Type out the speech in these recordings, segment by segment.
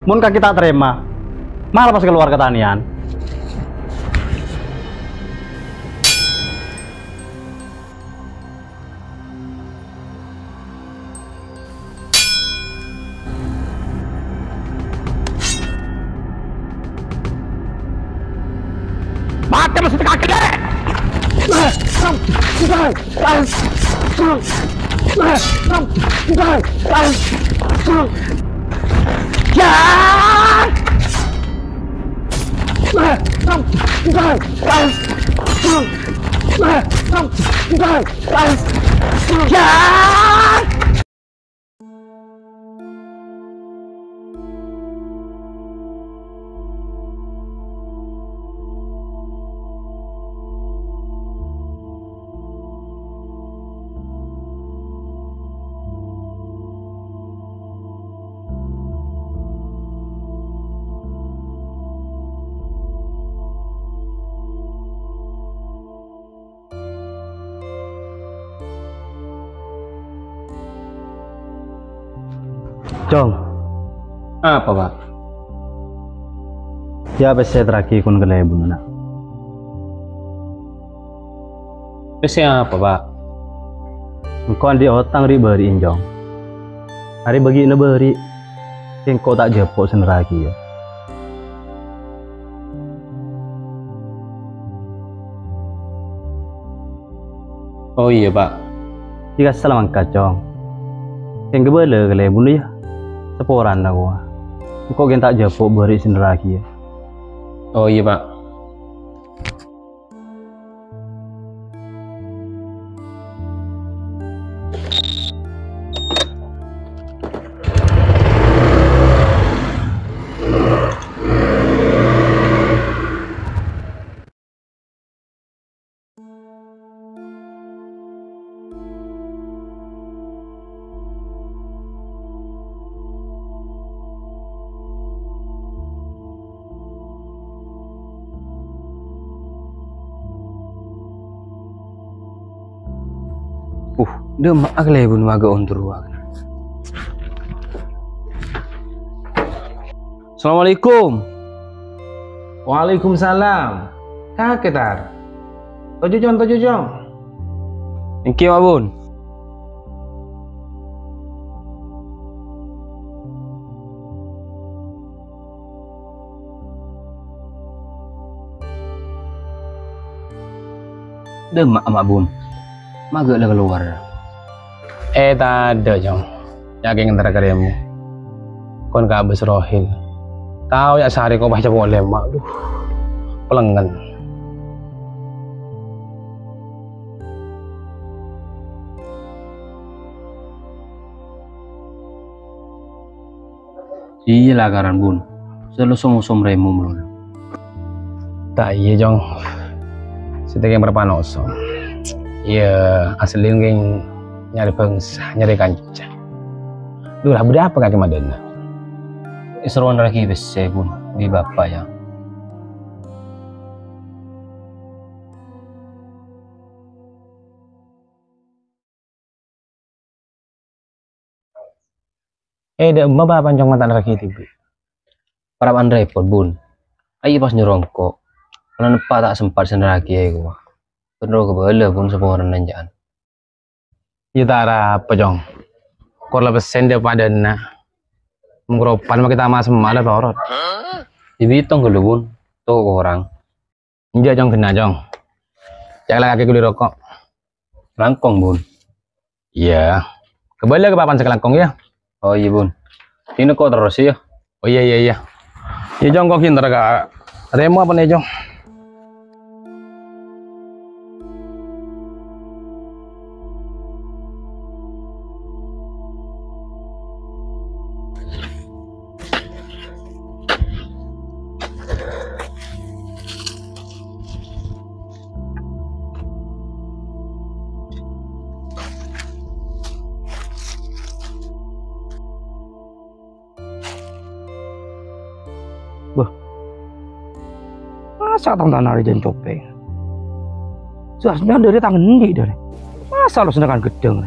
Mun kan kita terima, malah pas keluar ketanian. Mati masih kaki deh. Jong, Apa, Pak? ya bisa terakhir kun kelebun nak. Biasanya apa, Pak? Engkau di otang ri beri injong. Hari bagi ina beri, engkau tak jepok seneraki ya. Oh iya, Pak. Jika salam angkat jong, engkau bela kelebun ya. Seporan aku. Engkau gen tak jepok beri seneraki ya. Oh iya, Pak. Dia mak kelebun maga untuk ruang. Assalamualaikum. Waalaikumsalam. Kaketar. Tojo jong. Thank you, Abun. Dia mak Bun. Maga lah keluar. Tak ada, Jong. Yakin antara karyamu. Kon gak habis rohil. Tahu ya sehari kau baca boleh, mak. Duh, pelengan. Iya lah karan bun, selalu som remu melulu. Tak iya, Jong. Setelah yang berpanoso. Iya, asli yang nyari bangsa, nyari kanca. Duh lah, berapa kaki madana? Isruan lagi besar bun, di bapak ya. Dah emak bapak pancong mata lagi tibi. Parapan repot bun, ayo pas nyerongkok, kalau nepa tak sempat senderaki ya gua. Bener kebala bun seporan nanjaan. Ya tara apa, Jong? Kor lebih sen daripada na. Menggropan mah kita mas malah torot. Dibitung ke bun, tuh orang. Iya, Jong, kena, Jong. Jangan kaki kulit rokok. Langkong bun. Iya. Kebalik ke papan sekelangkong ya. Oh iya bun. Ini kok terus ya? Oh iya. Ya, Jong, kok kintar kak. Remo apa nih, Jong? Masa tangan nari dan copeng? Seharusnya dari tangan ini dari. Masa lo sedangkan gedeng?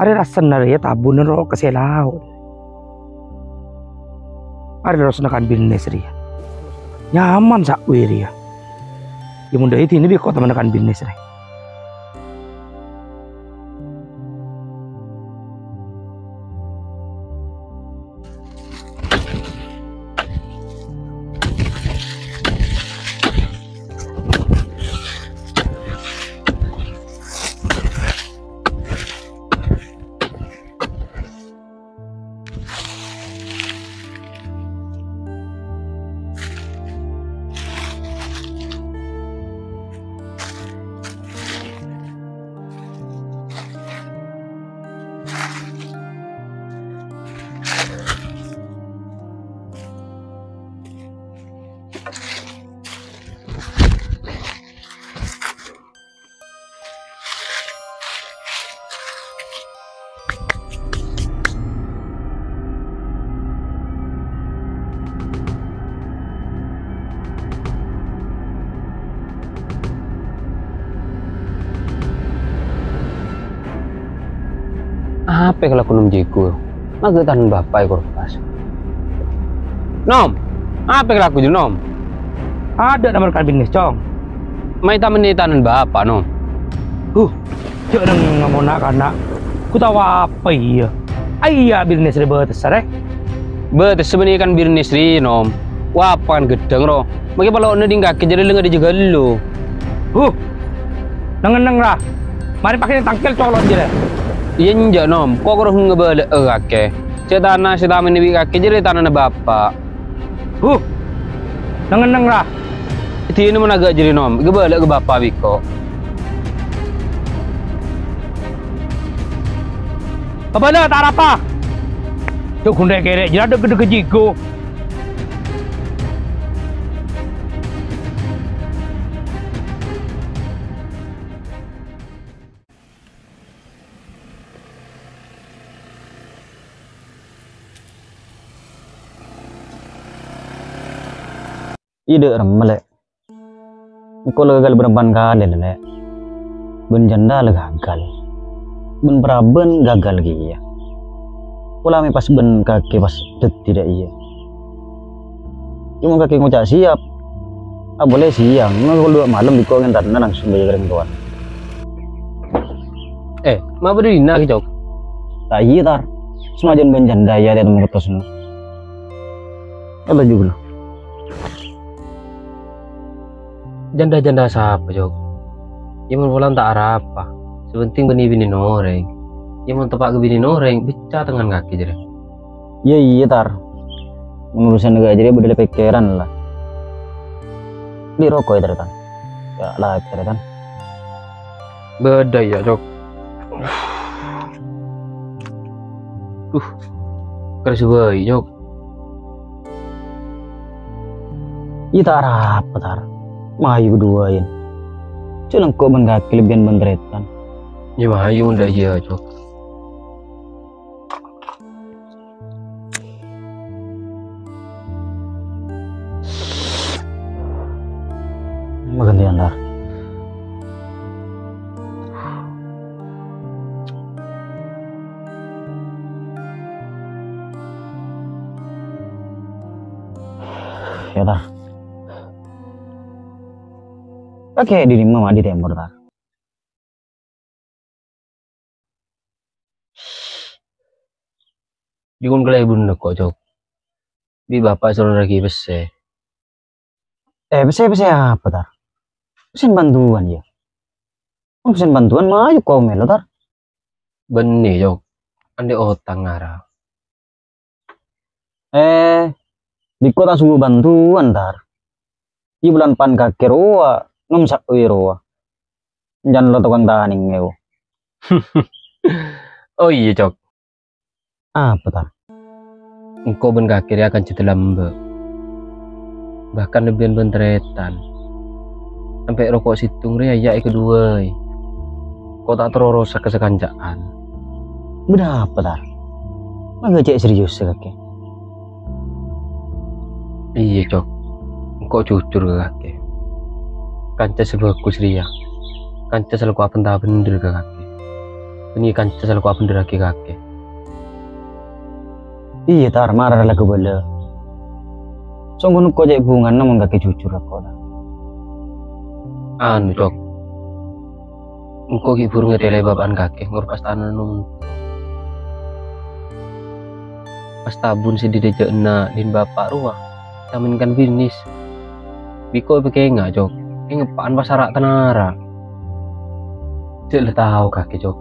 Ada rasa nari ya tabun dan roh keselau. Ada harus nekan bisnis ria. Nyaman sak ria. Ya mudah itu ini kota menekan bisnis ria. Apa kalau aku nom jiku? Magetan bapak ikut pas. Nom, apa kalau aku nom? Ada nama nekan bisnis cong. Mai taman ni tanan bapak nom. Jangan ngomong nak anak. Ku tahu apa iya. Ayah bisnis ribet besar Betul sebenarnya kan bisnis ri nom. Wapan gedeng ro. Magi kalau neding kaki jadi lengan dijaga lu. Neng lah. Mari pakai tangkel colot je deh. Iya njak nom. Kok kau ngebalik kaki? Cetana taman ni kaki jadi tanan bapak. Neng lah. Itu ini mana agak jadi nom. Gebalik ke bapak biko. Apa dah tak apa? Cuk kundek kerek je ada gede jigo. Ide remele. Ko legal berempan kali lele. Ben janda le gagal. Ben praben gagal gitu ya. Pula pas ben kaki pas tidak iya. Cuma kaki ngucap siap. Boleh siang. Nggak dua malam di kau ngentar langsung bayar kawan. Ma berdiri nak jok. Tak iya tar. Semajan ben janda ya dia mengutus nu. Ada juga. Janda-janda siapa jok? Ya mau pulang tak arah apa. Sebenting bini-bini noreng. Ya mau tepak ke bini noreng, bicara tangan kaki jadi. Iya tar. Mengurusan negara jadi budaya pikiran lah. Di rokok ya kan. Ya lah kan. Beda ya jok. Keras bayi jok. Iya tar apa tar. Mayu keduain. Cuman kok ben kaki lebihan benderetan. Ya mayu ndak iya jok. Magantian tar. Ya tar. Oke, di mama di timur tar. Jukun kelai bunda kok jok. Bi bapak suruh lagi bese. Bese apa tar? Pesen bantuan ya. Pesen bantuan mah ayo kau melo tar. Benih jok. Ande otang ngara. Di kota suhu bantuan tar. Di bulan pan kaki roa. Ngomsak roa. Jangan lo tukang taning ngeu. Oh iya jok. Apa tar? Engkau ben kaki dia akan cerita lambe. Bahkan lebihan benteretan. Sampai rokok situng ria ya kedua. Kau tak terorosa kesekanjaan. Berapa tar? Maka cek serius kaki. Iya cok. Engkau jujur ke kaki. Kanca sebagus ria. Kanca selalu apa entah bener ke kaki. Ini kanca selalu apa bener ke kaki. Iya tar marah lah kebala. So ngono kok jek bungan namun gak jujur kok. Anu cok, engko ki burung ngedele babakan kakek ngur pas tanan num. Pas tabun si didejekna din bapak ruah, taminkan finish. Biko pakai enggak cok, ngepaan pasarak tenara. Cek le tahu kakek cok,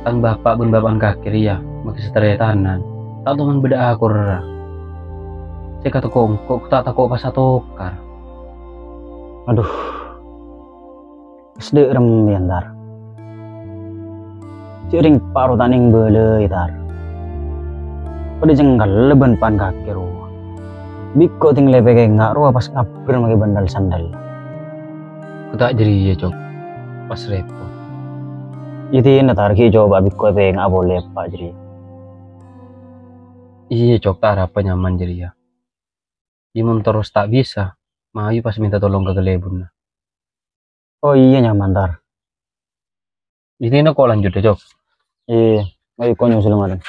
tang bapak bun babakan kakek ya, makin seterai tanan. Tak teman beda aku rara. Cek kata kok tak takut pas atokar. Aduh. Sedek rem yantar. Ciring paru taning bele itar. Pada jenggal leban pan kaki ruah. Biko ting lepeke ngak ruah pas ngabur maki bandal sandal. Aku tak jadi ya cok, pas repot. Iti natar ki coba biko pe ngak boleh pak jadi. Iya cok tak apa nyaman jadi ya. Imun terus tak bisa, mayu pas minta tolong ke gelebun. Oh iya nyaman tar. Ini kok lanjut deh cok. Iya, ayo kau nyusul kemarin.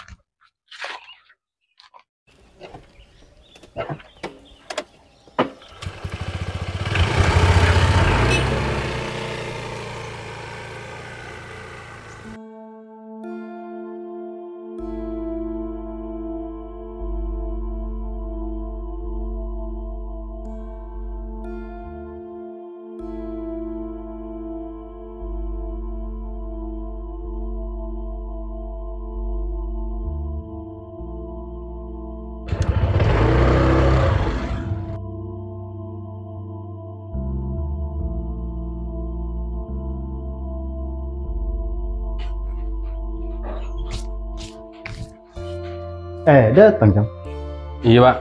Datang jam. Iya pak,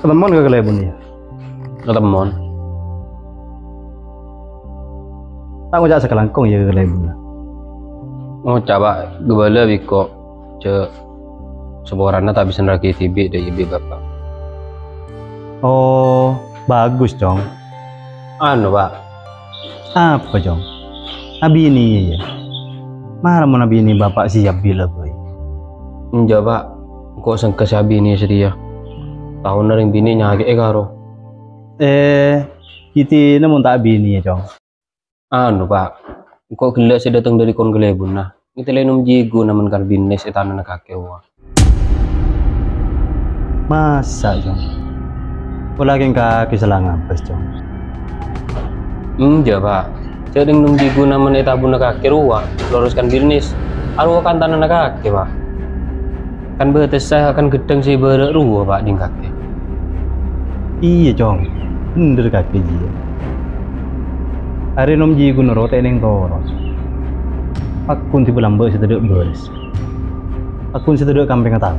Ketemuan gak kelebon ya? ketemuan. Tak ngajak sekelangkong ya ke kelebon. Oh coba gebala biko, cek seborana tak bisa neraki tibi dari ibu bapak. Oh, bagus jong. Anu pak, Apa jong? Nabi ini ya. Marah mau nabi ini bapak siap bila boy. enggak pak, kok sengke sabi ini sedia. Tahun nering bini nyage karo. Kita namun tak bini ya jong. Anu pak, kok gila saya datang dari kon gelebun nah. Kita lenum jigu namun kan binis etanan kakek wa. Masa jong? Lagi kaki selang apa jong? Enggak pak, sering num jigu namun etabun kakek wa. Luruskan bisnis, arwah kan tanah kakek pak. Kan betes saya akan gedeng si berak ruah pak ding kakek. Iya jong, bener kaki dia. Hari nom jigu norote neng toros. Akun tiba lambat si tedek beres. Akun si tedek kampeng tahu.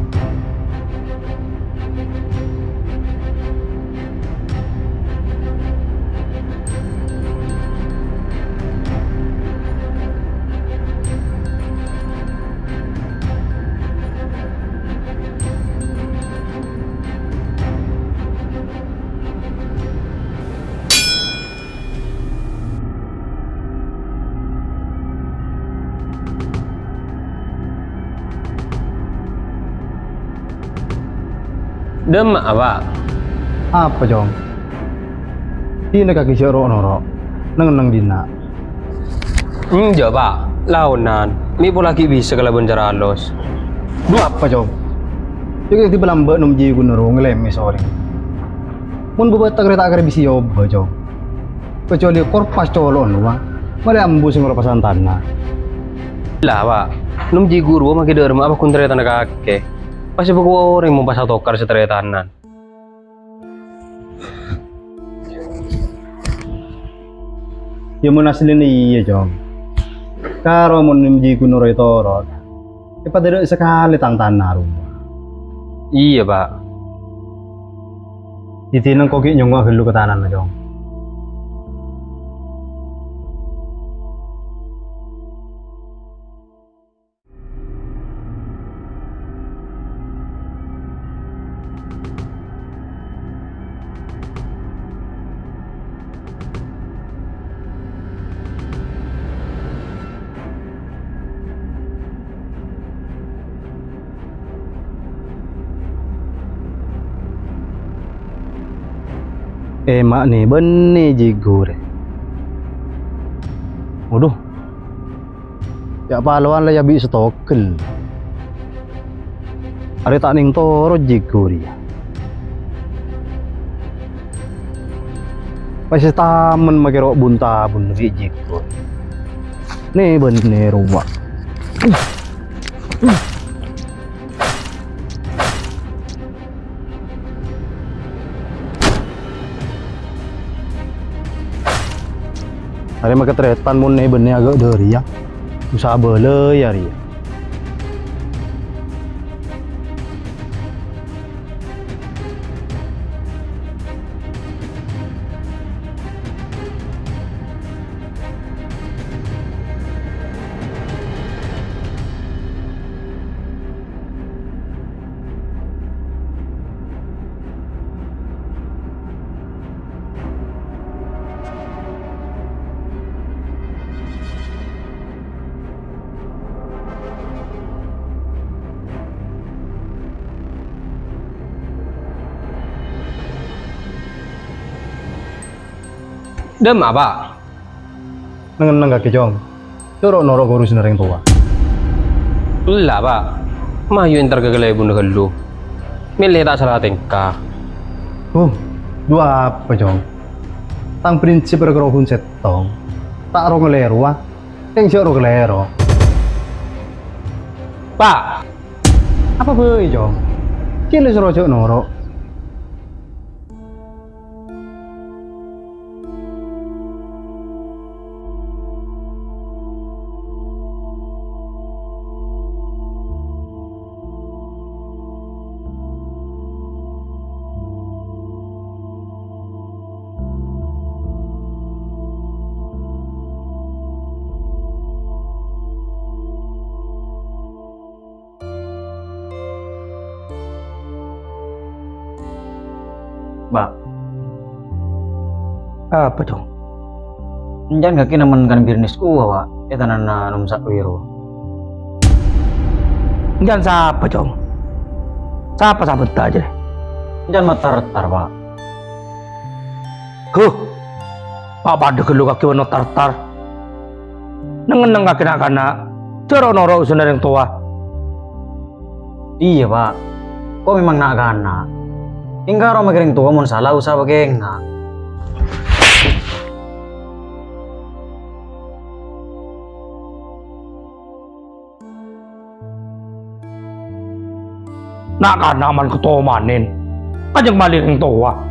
Demak pak, Apa jong? Dina kaki jorok norok, neng dina. enggak pak, launan. Mi pun lagi bisa kalau bencara halus. Dua apa jong? Juga tiba lambat nom jigu norok ngeleme sorry. Mun buat tak kereta agar bisa yoba jong. Kecuali korpas colon wah, malah ambus yang lepasan tanah. Lah pak, num jigu ruah makin derma apa kuntere tanah kakek. Pasti buku orang mau pas atokar seterai tanan. Ya mun asli iya jong. Karo mun nimji kuno torot. Cepat tidak sekali tang tanah rumah. Iya pak. Ditinang koki nyongok helu ke tanah na jong. Emak nih benih jigo deh. Waduh. Ya paluan lah ya bi stokel. Ada tak ning toro jigo dia. Pasti tamen make rok bunta bun jigo. Nih bener rumah. Hari make tretan mun nih bener agak dari ya. Usaha bele ya ria. Dem apa? Nengen kaki jong. Corok norok urus nereng tua. Lah pak, mayu entar kegelai bunda kelu. Milih tak salah tingkah. Dua apa jong? Tang prinsip berkerahun setong. Tak ro ngeleru ah. Yang siok ro ngeleru. Pak, Apa be jong? Cile serojok norok. Mbak, Apa jong? jangan gak kena menkan bisnis Pak. Eta nana numsak wiro. Jangan siapa jong? Siapa sabet aja deh. Jangan matar-tar, Pak. Pak pada kelu kaki wano tartar. Nengen kaki nak cerok norok usun yang tua. Iya, Pak. Kok memang nak gana. Hingga orang makiring tua mun salah usah bagenga. Nak kana man ketua manin. Kajang balik yang tua.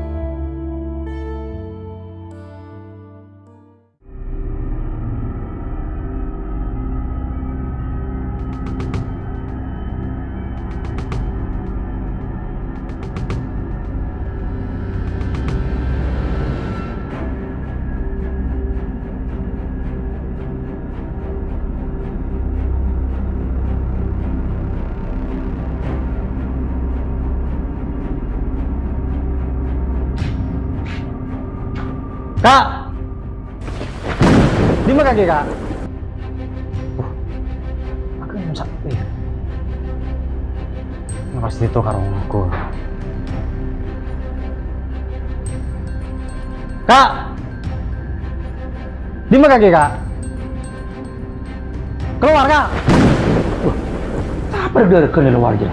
Kak, di mana kaki kak? Aku numsak wiro. Nah, pasti itu karungku. Kak, di mana kaki kak? Keluar kak. Apa dia ke luar aja?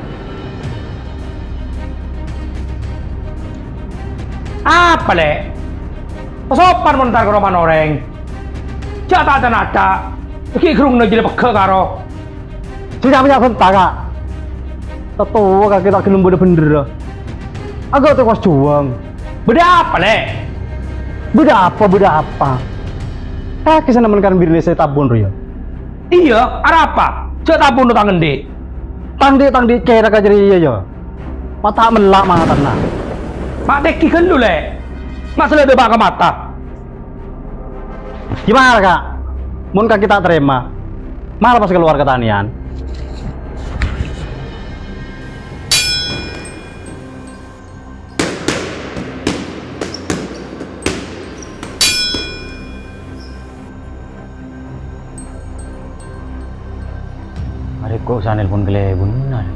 Apa deh? Sopan mentar ke rumah orang. Jatah dan ada. Iki kerung nak jadi pekak karo. Tidak punya bentar kak. Tahu kak kita kelum bener-bener. Agak tuh kos juang. Beda apa le? Beda apa? Kak kesana menkan birli saya tabun royo. Iya, ada apa? Cak tabun tu tangan di. Tangdi kira kajari iya yo. Mata melak mana tanah. Mak deki kan dulu le. Masalah dia baka mata. Gimana kak? Mun kak kita terima. Malah pas keluar ketanian. Mari kok saya nelpon gelebun benar.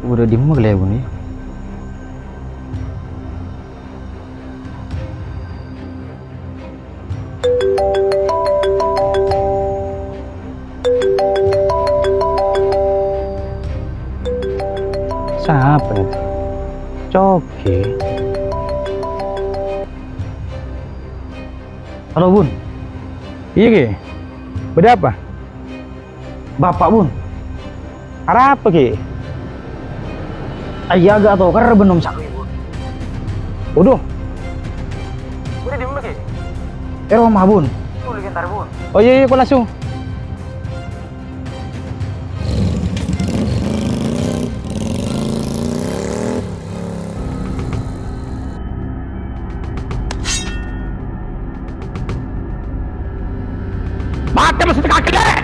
Udah di mana gelebun ya? Apa itu? Coki. Halo Bun. Iya Ki. Beda apa? Bapak Bun. Arah apa Ki? Ayah agak tau karena benom sakit Bun. Udah. Udah di mana Ki? Rumah Bun. Tuh bentar Bun. Oh iya, kok langsung. Mati masih kaki deh.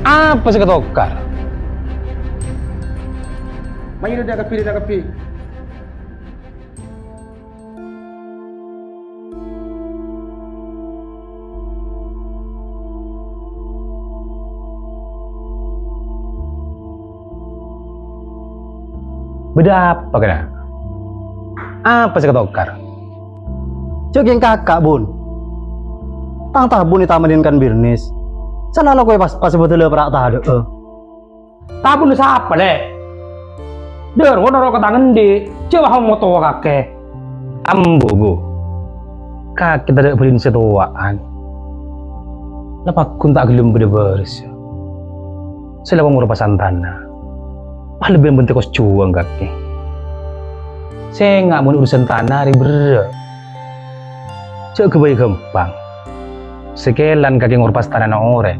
Apa sih ketokar? Mayu dia kapi. Beda apa kena? Apa sih ketokar? Cek yang kakak Bun. Tang tabun ditamanin kan bisnis. Sana lo pas betul perak tah ada. Tabun siapa deh? Der, gua naruh ke tangan di. Coba kamu mau tua kakek. Ambo bu. Kakek tidak beliin setuaan. Lepas kun tak gelem beres. Sila kong urupasan tanah. Pah lebih bentuk kos cuang kakek. Saya nggak mau urusan tanah ribet. Cek kebaik gampang. Sekelan kakek ngurupas tanah na ore.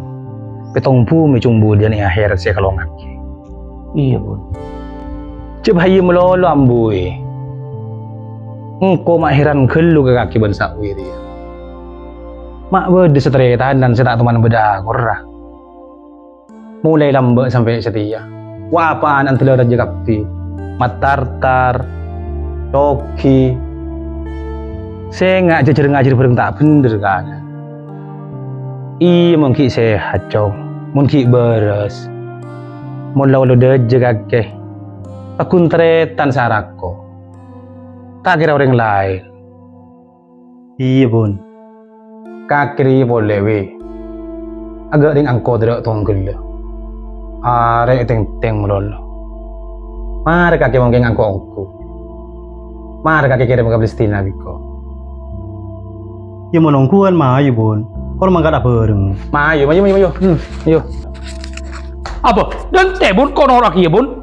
Petong bumi cumbu dia nih akhir saya kalau ngaki. Iya Bun. Coba iya melolo ambui. Engkau makhiran gelu ke kaki bangsa wiri. Mak bede seteritan dan saya tak teman beda korra. Mulai lambat sampai setia. Wah apaan antara raja kapti. Matartar. Toki. Saya ngajar bareng tak bener kan. Iya mungkin sehat cow. Mungkin beres. Mula lo deje kakek. Akuntretan sarako. Tak kira orang lain. Iya Bun. Kakiri boleh we. Agak ring angko tidak tonggel. Are teng melolo. Mari kakek mungkin angko. Mari kakek kirim ke Palestina biko. Ya menungguan mayu Bun. Kalau mangkat apa bareng. Mayu. Apa? Dan tebun kono lagi ya Bun.